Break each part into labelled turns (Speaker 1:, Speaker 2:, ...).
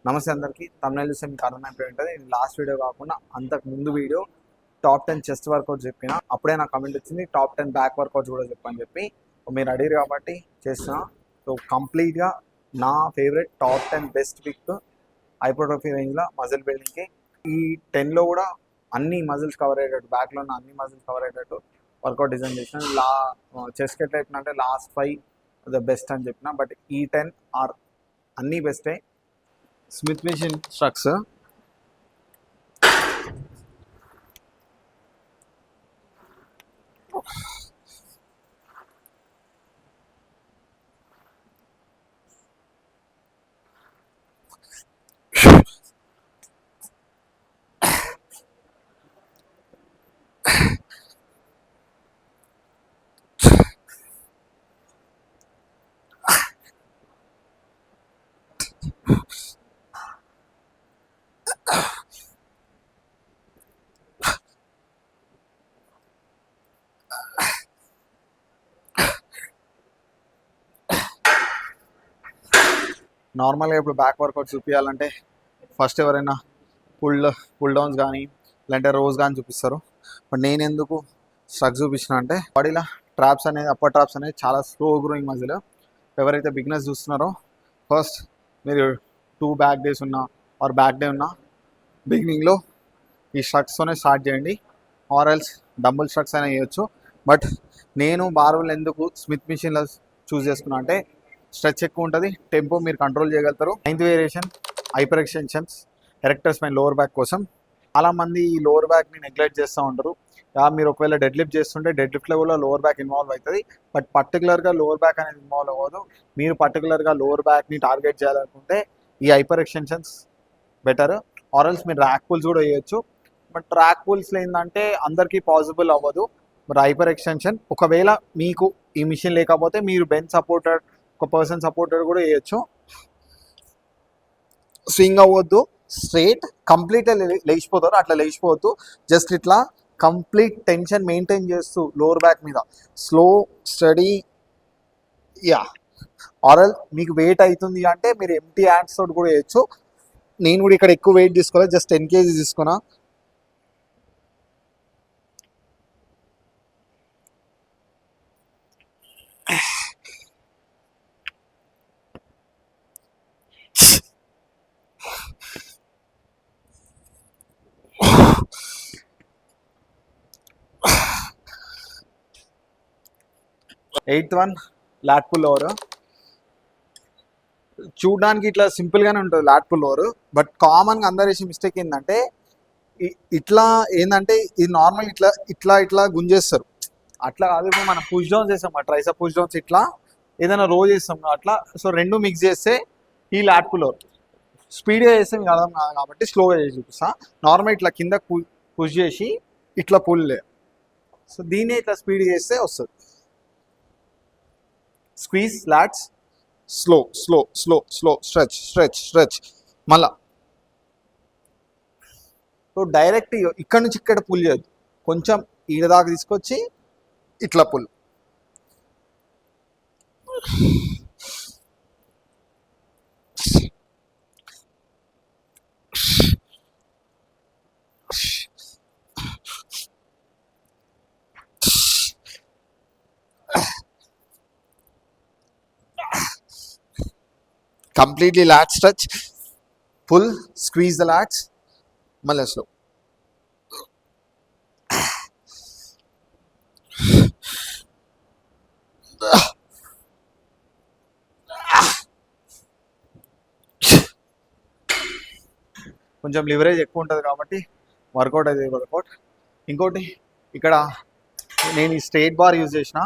Speaker 1: నమస్తే అందరికీ. తమిళ చూస్తే మీకు అర్థమైపోయి ఉంటుంది. నేను లాస్ట్ వీడియో కాకుండా అంతకు ముందు వీడియో టాప్ 10 చెస్ట్ వర్కౌట్ చెప్పిన, అప్పుడే నాకు కమెంట్ వచ్చింది టాప్ 10 బ్యాక్ వర్కౌట్స్ కూడా చెప్పని చెప్పి. మీరు అడిగారు కాబట్టి చేస్తున్నా. సో కంప్లీట్గా నా favourite top 10 best pick hypertrophy రేంజ్లో మజిల్ బిల్డింగ్కి. ఈ 10లో కూడా అన్ని మజిల్స్ కవర్ అయ్యేటట్టు, బ్యాక్లో ఉన్న అన్ని మజిల్స్ కవర్ అయ్యేటట్టు వర్కౌట్ డిజైన్ చేసిన. చెస్ట్కి ఎట్లా చెప్పిన అంటే లాస్ట్ 5 ద బెస్ట్ అని చెప్పిన, బట్ ఈ 10 ఆర్ అన్నీ బెస్టే. స్మిత్ మెషిన్ స్ట్రక్స్ నార్మల్గా ఇప్పుడు బ్యాక్ వర్కౌట్ చూపించాలంటే ఫస్ట్ ఎవరైనా పుల్ డౌన్స్ కానీ లేదంటే రోజ్ కానీ చూపిస్తారు. బట్ నేను ఎందుకు స్ట్రక్స్ చూపించిన అంటే బాడీలో ట్రాప్స్ అనేది, అప్పర్ ట్రాప్స్ అనేది చాలా స్లో గ్రోయింగ్ మజిల్. ఎవరైతే బిగినర్స్ చూస్తున్నారో ఫస్ట్ మీరు 2 బ్యాక్ డేస్ ఉన్నా ఆర్ బ్యాక్ డే ఉన్నా బిగినింగ్లో ఈ స్ట్రక్స్తోనే స్టార్ట్ చేయండి. ఆర్ ఎల్స్ డంబుల్ స్ట్రక్స్ అయినా చేయొచ్చు. బట్ నేను బార్బెల్ ఎందుకు స్మిత్ మిషన్లో చూస్ చేసుకున్నా అంటే స్ట్రెచ్ ఎక్కువ ఉంటుంది, టెంపో మీరు కంట్రోల్ చేయగలుగుతారు. 9th variation hyper extensions erector spine lower back కోసం. చాలామంది ఈ లోవర్ బ్యాక్ని నెగ్లెక్ట్ చేస్తూ ఉంటారు. మీరు ఒకవేళ డెడ్ లిఫ్ట్ చేస్తుంటే డెడ్ లిఫ్ట్లో కూడా లోవర్ బ్యాక్ ఇన్వాల్వ్ అవుతుంది, బట్ పర్టికులర్గా లోవర్ బ్యాక్ అనేది ఇన్వాల్వ్ అవ్వదు. మీరు పర్టికులర్గా లోవర్ బ్యాక్ని టార్గెట్ చేయాలనుకుంటే ఈ హైపర్ ఎక్స్టెన్షన్స్ బెటర్. ఆరల్స్ మీరు ర్యాక్ పుల్స్ కూడా వేయచ్చు, బట్ ర్యాక్ పుల్స్లో ఏంటంటే అందరికీ పాసిబుల్ అవ్వదు. బట్ హైపర్ ఎక్స్టెన్షన్ ఒకవేళ మీకు ఈ మిషన్ లేకపోతే మీరు బెంచ్ సపోర్టెడ్, ఒక పర్సన్ సపోర్టెడ్ కూడా వేయచ్చు. స్వింగ్ అవ్వద్దు, స్ట్రేట్ కంప్లీట్ లేచిపోతారు, అట్లా లేచిపోవద్దు. జస్ట్ ఇట్లా కంప్లీట్ టెన్షన్ మెయింటైన్ చేస్తూ లోవర్ బ్యాక్ మీద స్లో స్టడీ. ఆరల్ మీకు వెయిట్ అవుతుంది అంటే మీరు ఎంటీ హ్యాండ్స్ తోటి కూడా వేయచ్చు. నేను కూడా ఇక్కడ ఎక్కువ వెయిట్ తీసుకోలేదు, జస్ట్ 10 kg తీసుకున్నా. Eighth one lat pull over. చూడడానికి ఇట్లా సింపుల్గానే ఉంటుంది లాట్ పుల్ ఓవర్, బట్ కామన్గా అందరు వేసే మిస్టేక్ ఏంటంటే ఇట్లా ఏంటంటే ఇది నార్మల్ ఇట్లా ఇట్లా ఇట్లా గుంజేస్తారు. అట్లా కాదు, ఇప్పుడు మనం పుష్ డౌన్స్ చేస్తాం, ట్రైసెప్ పుష్ డౌన్స్ ఇట్లా ఏదైనా రో చేస్తాం అట్లా. సో రెండు మిక్స్ చేస్తే ఈ లాట్ పుల్ ఓవర్. స్పీడ్గా చేస్తే మీకు అర్థం కాదు కాబట్టి స్లోగా చేసి చూపిస్తా. నార్మల్ ఇట్లా కింద పుష్ చేసి ఇట్లా పుల్. సో దీన్ని ఇట్లా స్పీడ్గా చేస్తే వస్తుంది. Squeeze LADS, slow slow slow slow, stretch stretch stretch. మళ్ళా సో డైరెక్ట్ ఇక్కడ నుంచి ఇక్కడ పుల్ చేయొద్దు, కొంచెం ఈడ దాకా తీసుకొచ్చి ఇట్లా pull. Completely lat stretch, pull, squeeze the lats, mala slow. కొంచెం లివరేజ్ ఎక్కువ ఉంటుంది కాబట్టి వర్కౌట్ అయితే వర్కౌట్. ఇంకోటి ఇక్కడ నేను ఈ స్ట్రైట్ బార్ యూజ్ చేసిన.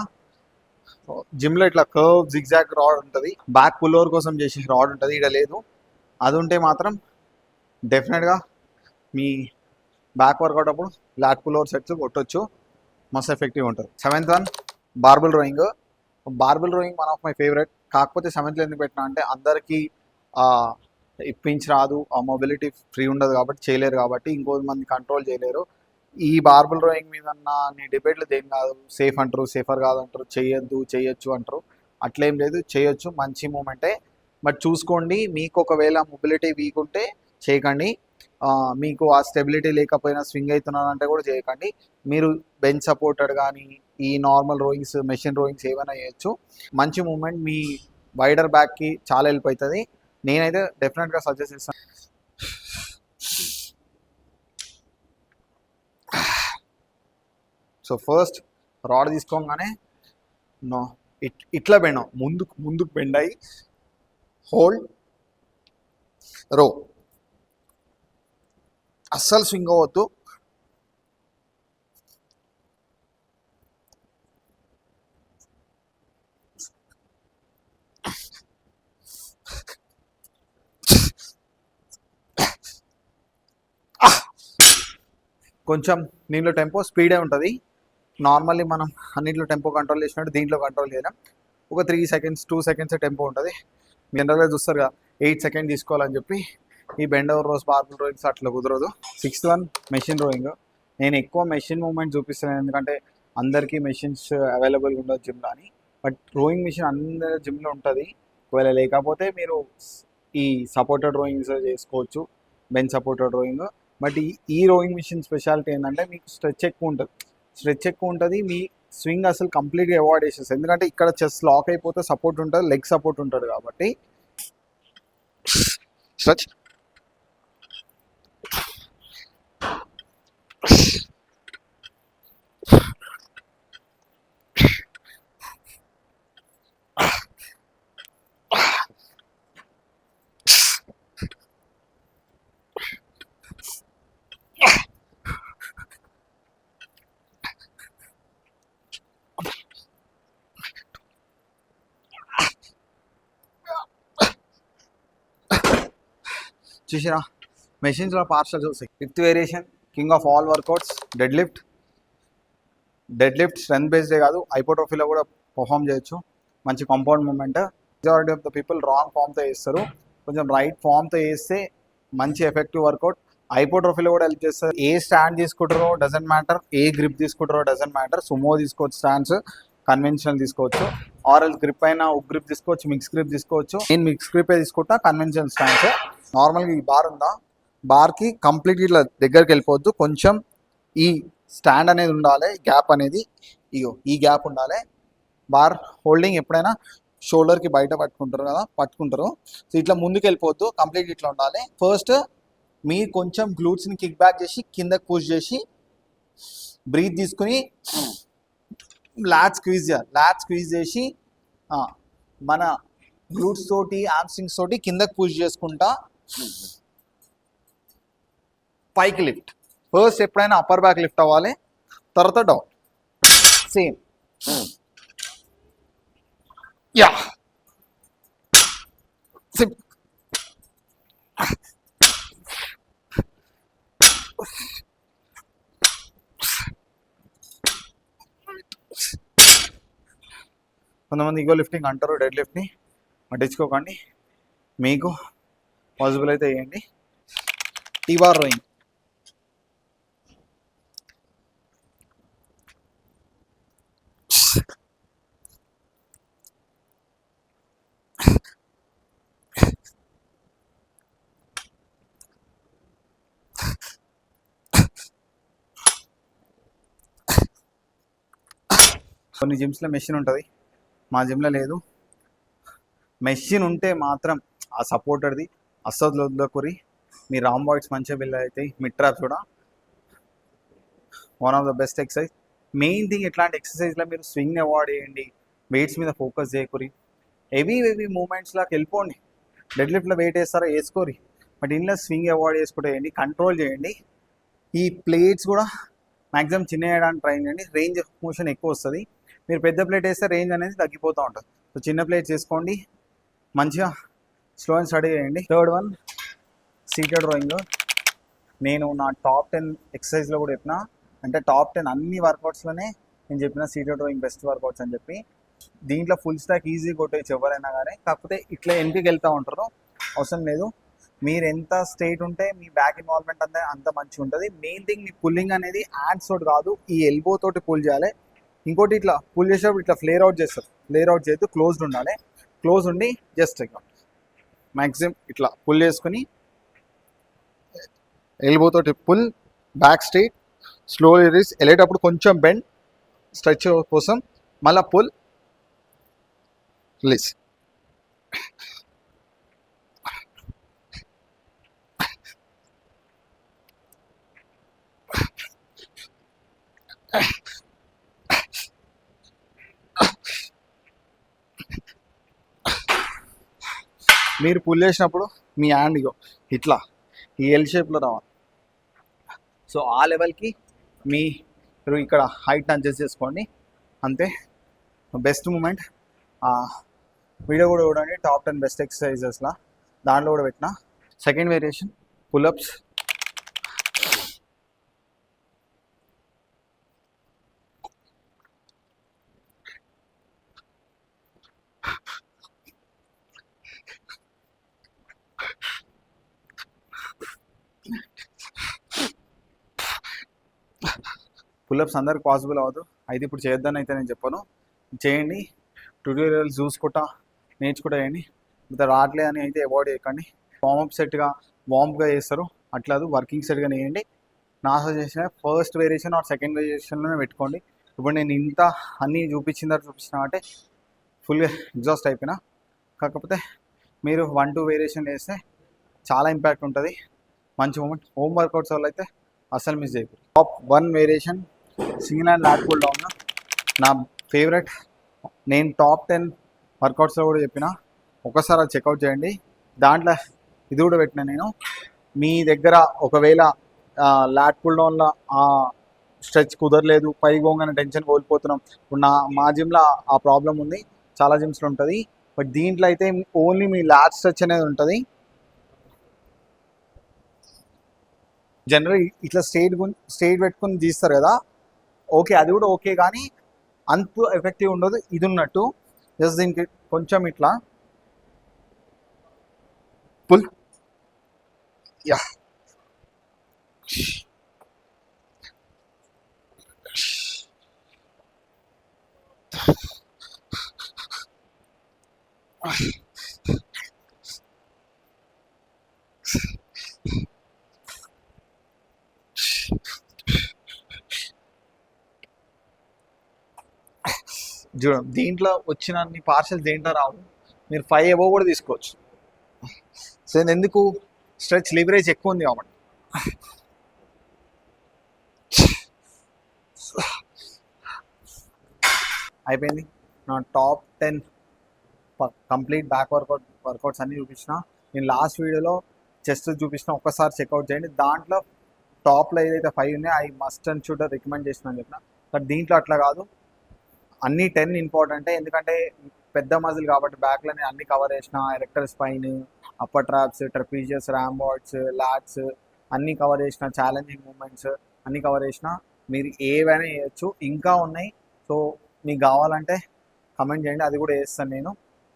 Speaker 1: జిమ్లో ఇట్లా కర్వ్ జిగ్జాగ్ రాడ్ ఉంటుంది, బ్యాక్ పుల్ ఓవర్ కోసం చేసే రాడ్ ఉంటుంది, ఇక్కడ లేదు. అది ఉంటే మాత్రం డెఫినెట్గా మీ బ్యాక్ వర్కౌట్ అప్పుడు లాట్ పుల్ ఓవర్ సెట్స్ కొట్టొచ్చు, మస్తు ఎఫెక్టివ్ ఉంటుంది. 7th one బార్బుల్ rowing. బార్బుల్ rowing one of my favourite. కాకపోతే 7th ఎందుకు పెట్టినా అంటే అందరికీ ఇప్పించి రాదు, ఆ మొబిలిటీ ఫ్రీ ఉండదు కాబట్టి చేయలేరు, కాబట్టి ఇంకొంతమంది కంట్రోల్ చేయలేరు. ఈ బార్బుల్ రోయింగ్ మీద నీ డిబేట్లు దేని కాదు, సేఫ్ అంటారు, సేఫర్ కాదంటారు, చేయొద్దు చేయొచ్చు అంటారు. అట్లేం లేదు, చేయొచ్చు, మంచి మూమెంటే. బట్ చూసుకోండి, మీకు ఒకవేళ మొబిలిటీ వీక్ ఉంటే చేయకండి. మీకు ఆ స్టెబిలిటీ లేకపోయినా స్వింగ్ అవుతున్నారంటే కూడా చేయకండి. మీరు బెంచ్ సపోర్టెడ్ కానీ ఈ నార్మల్ రోయింగ్స్, మెషిన్ రోయింగ్స్ ఏమైనా చేయొచ్చు. మంచి మూమెంట్ మీ వైడర్ బ్యాక్కి చాలా హెల్ప్ అవుతుంది. నేనైతే డెఫినెట్గా సజెస్ట్ చేస్తాను. సో ఫస్ట్ రాడ్ తీసుకోగానే నో ఇట్లా బెండ్, ముందుకు బెండ్ అయ్యి హోల్డ్ రో, అస్సలు స్వింగ్ అవ్వద్దు. కొంచెం దీంట్లో టెంపో స్పీడే ఉంటుంది. నార్మల్లీ మనం అన్నింటిలో టెంపో కంట్రోల్ చేసినట్టు దీంట్లో కంట్రోల్ చేయలేం. ఒక 3 సెకండ్స్ 2 సెకండ్స్ టెంపో ఉంటుంది. జనరల్గా చూస్తారు కదా 8 సెకండ్ తీసుకోవాలని చెప్పి. ఈ బెండ్ ఓవర్ రోస్, బార్బుల్ రోయింగ్స్ అట్లా కుదరదు. 6th one machine rowing. నేను ఎక్కువ మెషిన్ మూమెంట్ చూపిస్తాను, ఎందుకంటే అందరికీ మెషిన్స్ అవైలబుల్గా ఉండదు జిమ్లో అని. బట్ రోయింగ్ మిషన్ అందరి జిమ్లో ఉంటుంది. ఒకవేళ లేకపోతే మీరు ఈ సపోర్టెడ్ రోయింగ్స్ చేసుకోవచ్చు, బెంచ్ సపోర్టెడ్ రోయింగ్. బట్ ఈ రోయింగ్ మిషన్ స్పెషాలిటీ ఏంటంటే మీకు స్ట్రెచ్ ఎక్కువ ఉంటుంది. మీ స్వింగ్ అసలు కంప్లీట్గా అవాయిడ్ చేసేస్తుంది, ఎందుకంటే ఇక్కడ చెస్ట్ లాక్ అయిపోతే సపోర్ట్ ఉంటుంది, లెగ్ సపోర్ట్ ఉంటుంది కాబట్టి. స్ట్రెచ్ చూసినా మెషిన్స్లో పార్షల్ చూసాయి. 5th variation, king of all workouts, deadlift strength బేస్డే కాదు, హైపోట్రోఫీలో కూడా పర్ఫామ్ చేయొచ్చు. మంచి compound movement. Majority of the people wrong ఫామ్తో చేస్తారు, కొంచెం రైట్ ఫామ్తో చేస్తే మంచి ఎఫెక్టివ్ వర్కౌట్. హైపోట్రోఫీలో కూడా హెల్ప్ చేస్తారు. ఏ స్టాండ్ తీసుకుంటారో డజంట్ మ్యాటర్, ఏ గ్రిప్ తీసుకుంటారో డజంట్ మ్యాటర్. సుమో తీసుకోవచ్చు స్టాండ్స్, కన్వెన్షనల్ తీసుకోవచ్చు, ఆర్ఎల్ గ్రిప్ అయినా ఉక్ గ్రిప్ తీసుకోవచ్చు, మిక్స్ గ్రిప్ తీసుకోవచ్చు. నేను మిక్స్ గ్రిప్ తీసుకుంటా, కన్వెన్షనల్ స్టాండ్స్. నార్మల్గా ఈ బార్ ఉందా, బార్కి కంప్లీట్ ఇట్లా దగ్గరికి వెళ్ళిపోవద్దు, కొంచెం ఈ స్టాండ్ అనేది ఉండాలి, గ్యాప్ అనేది ఈ గ్యాప్ ఉండాలి. బార్ హోల్డింగ్ ఎప్పుడైనా షోల్డర్కి బయట పట్టుకుంటారు. సో ఇట్లా ముందుకు వెళ్ళిపోవద్దు, కంప్లీట్ ఇట్లా ఉండాలి. ఫస్ట్ మీరు కొంచెం గ్లూట్స్ని కిక్ బ్యాక్ చేసి కిందకి పుష్ చేసి బ్రీత్ తీసుకుని లాట్ స్క్వీజ్ చేసి మన గ్లూట్స్ తోటి, ఆమ్స్ట్రింగ్స్ తోటి కిందకి పుష్ చేసుకుంటా పైకి లిఫ్ట్. ఫస్ట్ ఎప్పుడైనా అప్పర్ బ్యాక్ లిఫ్ట్ అవ్వాలి, తర్వాత డౌన్. సేమ్ యా కొంతమంది ఈగో లిఫ్టింగ్ అంటారు, డెడ్ లిఫ్ట్ని పట్టించుకోకండి. మీకు పాసిబుల్ అయితే వేయండి. Tea-bar rowing. కొన్ని జిమ్స్లో మెషిన్ ఉంటుంది, మా జిమ్లో లేదు. మెషిన్ ఉంటే మాత్రం ఆ సపోర్టర్ది అస్సలు వద్దకురి. మీ రాంబాయిడ్స్ మంచిగా బిల్డ్ అవుతాయి, మిడ్ ట్రాప్స్ కూడా. One of the best exercise. Main thing ఇట్లాంటి ఎక్సర్సైజ్లో మీరు స్వింగ్ అవాయిడ్ చేయండి, వెయిట్స్ మీద ఫోకస్ చేయకూరి. హెవీ మూమెంట్స్లోకి వెళ్ళిపోండి. డెడ్ లిఫ్ట్లో వెయిట్ వేస్తారో వేసుకోరి, బట్ ఇంట్లో స్వింగ్ అవాయిడ్ చేసుకుంటూ వేయండి, కంట్రోల్ చేయండి. ఈ ప్లేట్స్ కూడా మ్యాక్సిమం చిన్న వేయడానికి ట్రై చేయండి, రేంజ్ ఆఫ్ మోషన్ ఎక్కువ వస్తుంది. మీరు పెద్ద ప్లేట్ వేస్తే రేంజ్ అనేది తగ్గిపోతూ ఉంటుంది. సో చిన్న ప్లేట్ చేసుకోండి, మంచిగా స్లో అండ్ స్టడీ చేయండి. 3rd one seated rowing. నేను నా టాప్ 10 ఎక్సర్సైజ్లో కూడా చెప్పిన, అంటే టాప్ 10 అన్ని వర్కౌట్స్లోనే నేను చెప్పిన సీటెడ్ రోయింగ్ బెస్ట్ వర్కౌట్స్ అని చెప్పి. దీంట్లో ఫుల్ స్టాక్ ఈజీ కొట్టేయచ్చు ఎవరైనా కానీ, కాకపోతే ఇట్లా వెనక్కి వెళ్తూ ఉంటారు, అవసరం లేదు. మీరు ఎంత స్ట్రైట్ ఉంటే మీ బ్యాక్ ఇన్వాల్వ్మెంట్ అంత మంచిగా ఉంటుంది. మెయిన్ థింగ్ మీ పుల్లింగ్ అనేది హ్యాండ్స్ తోటి కాదు, ఈ ఎల్బో తోటి పుల్ చేయాలి. ఇంకోటి ఇట్లా పుల్ చేసేటప్పుడు ఇట్లా ఫ్లేర్ అవుట్ చేస్తారు, ఫ్లేర్ అవుట్ చేయొద్దు, క్లోజ్డ్ ఉండాలి. క్లోజ్ ఉండి జస్ట్ ఇక మ్యాక్సిమం ఇట్లా పుల్ చేసుకుని ఎల్బోతోటి pull, back straight, slowly release, వెళ్ళేటప్పుడు కొంచెం బెండ్ స్ట్రెచ్ కోసం, మళ్ళీ పుల్ రిలీజ్. మీరు పుల్ చేసినప్పుడు మీ హ్యాండ్ ఇగో ఇట్లా ఈ ఎల్ షేప్లో రావాలి. సో ఆ లెవెల్కి మీరు ఇక్కడ హైట్ అడ్జస్ట్ చేసుకోండి, అంతే. Best moment. వీడియో కూడా చూడండి, టాప్ 10 బెస్ట్ ఎక్సర్సైజెస్లా దాంట్లో కూడా పెట్టిన. Second variation pull-ups. పుల్అప్స్ అందరికి పాసిబుల్ అవ్వదు, అయితే ఇప్పుడు చేద్దాని అయితే నేను చెప్పను, చేయండి. ట్యూటోరియల్స్ చూసుకుంటా నేర్చుకుంటా చేయండి. ఇంత రావట్లే అని అయితే అవాయిడ్ చేయకండి. వార్మప్ సెట్గా వార్మ్గా చేస్తారు, అట్లా వర్కింగ్ సెట్గా వేయండి. నా suggestion first variation or second వేరియేషన్లోనే పెట్టుకోండి. ఇప్పుడు నేను ఇంత అన్నీ చూపించిన అంటే ఫుల్గా ఎగ్జాస్ట్ అయిపోయినా. కాకపోతే మీరు 1-2 వేరియేషన్ వేస్తే చాలా ఇంపాక్ట్ ఉంటుంది, మంచి మూమెంట్. హోమ్ వర్కౌట్స్ వల్ల అయితే అసలు మిస్ అయిపోయి. Top 1 variation single hand lat pull down, నా ఫేవరెట్. నేను టాప్ 10 వర్కౌట్స్లో కూడా చెప్పిన, ఒకసారి అది చెక్అవుట్ చేయండి. దాంట్లో ఇది కూడా పెట్టిన నేను. మీ దగ్గర ఒకవేళ లాట్ పుల్ డౌన్లో స్ట్రెచ్ కుదరలేదు, పైకి పోగానే టెన్షన్ కోల్పోతున్నాం, ఇప్పుడు మా జిమ్లో ఆ ప్రాబ్లం ఉంది, చాలా జిమ్స్లో ఉంటుంది. బట్ దీంట్లో అయితే ఓన్లీ మీ లాట్ స్ట్రెచ్ అనేది ఉంటుంది. జనరల్ ఇట్లా స్ట్రైట్ పెట్టుకుని తీస్తారు కదా, ఓకే అది కూడా ఓకే, కానీ అంత ఎఫెక్టివ్ ఉండదు ఇది ఉన్నట్టు. జస్ట్ దీనికి కొంచెం ఇట్లా పుల్, యా, చూడండి. దీంట్లో వచ్చిన పార్సల్స్ దేంట్లో రావు, మీరు 5 అబోవ్ కూడా తీసుకోవచ్చు. సో ఎందుకు, స్ట్రెచ్ లివరేజ్ ఎక్కువ ఉంది కాబట్టి. అయిపోయింది. నా టాప్ 10 కంప్లీట్ బ్యాక్ వర్కౌట్స్ అన్నీ చూపించిన. నేను లాస్ట్ వీడియోలో చెస్ట్ చూపించిన, ఒక్కసారి చెక్అవుట్ చేయండి. దాంట్లో టాప్లో ఏదైతే 5 ఉన్నాయో అవి మస్ట్ అండ్ షుడ్ రికమెండ్ చేసిన అని చెప్పిన. బట్ దీంట్లో అట్లా కాదు, అన్ని 10 ఇంపార్టెంటే. ఎందుకంటే పెద్ద మజిల్ కాబట్టి బ్యాక్లోనే అన్ని కవర్ చేసిన. Erector spine, upper traps, trapezius, ర్యాంబాట్స్, లాట్స్ అన్నీ కవర్ చేసిన. ఛాలెంజింగ్ మూమెంట్స్ అన్నీ కవర్ చేసిన. మీరు ఏవైనా చేయొచ్చు, ఇంకా ఉన్నాయి. సో మీకు కావాలంటే కమెంట్ చేయండి, అది కూడా చేస్తాను నేను.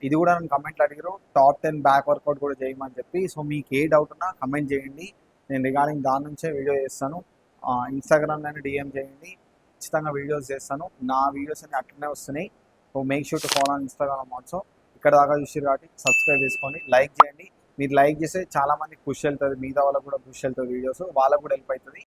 Speaker 1: ఇది కూడా నన్ను కమెంట్లు అడిగారు, టాప్ 10 బ్యాక్ వర్కౌట్ కూడా చేయమని చెప్పి. సో మీకు ఏ డౌట్ ఉన్నా కమెంట్ చేయండి, నేను రిగార్డింగ్ దాని నుంచే వీడియో చేస్తాను. ఇన్స్టాగ్రామ్లోనే డిఎం చేయండి, ఖచ్చితంగా వీడియోస్ చేస్తాను. నా వీడియోస్ అన్ని అట్లనే వస్తున్నాయి. So make sure to follow on Instagram also. ఇక్కడ దాకా చూసి కాబట్టి సబ్స్క్రైబ్ చేసుకోండి, లైక్ చేయండి. మీరు లైక్ చేస్తే చాలామందికి పుష్ వెళ్తుంది, మిగతా వాళ్ళకు కూడా పుష్ వెళ్తుంది, వీడియోస్ వాళ్ళకు కూడా హెల్ప్ అవుతుంది.